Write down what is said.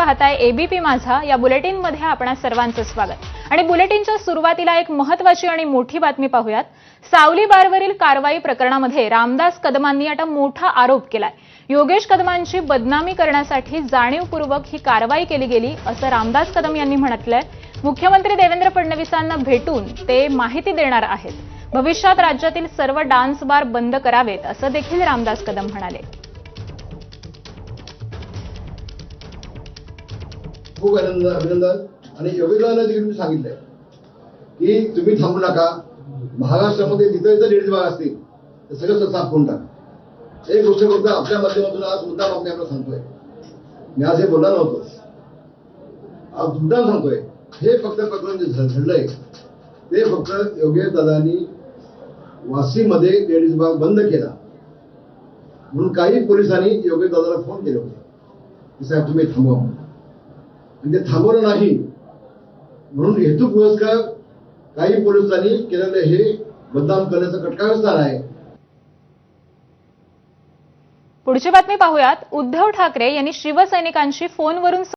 पाहताय एबीपी माझा। या बुलेटिन मध्ये आपणा सर्वांचं स्वागत। आणि बुलेटिनच्या सुरुवातीला एक महत्त्वाची आणि मोठी बातमी पाहूयात। सावली बारवरील कारवाई प्रकरणामध्ये रामदास कदमांनी आता मोठा आरोप केलाय। योगेश कदमांची बदनामी करण्यासाठी जाणीवपूर्वक ही कारवाई केली गेली असं रामदास कदम यांनी म्हटलंय। मुख्यमंत्री देवेंद्र फडणवीसांना भेटून ते माहिती देणार आहेत। भविष्यात राज्यातील सर्व डान्स बार बंद करावेत असं देखील रामदास कदम म्हणाले। खूप अभिनंदन। आणि योगेशदादांना देखील सांगितलंय की तुम्ही थांबू नका। महाराष्ट्रामध्ये जिथे लेडीज बार असतील ते सगळं साफ करून टाका। एक गोष्ट फक्त आपल्या माध्यमातून आज मुद्दाम आपल्याला सांगतोय, मी आज हे बोलणार नव्हतो, आज मुद्दाम सांगतोय। हे फक्त प्रकरण जे घडलंय ते फक्त योगेशदादांनी वाशीमध्ये लेडीज बार बंद केला म्हणून काही पोलिसांनी योगेशदादाला फोन केले होते की साहेब तुम्ही थांबवा, आणि ते थांबवलं नाही म्हणून हेतू पुरस्कार काही पोलिसांनी केलेले हे बदनाम करण्याचा कटकारस्थान आहे। पुढची बातमी पाहूयात। उद्धव ठाकरे यांनी शिवसैनिकांशी फोनवरून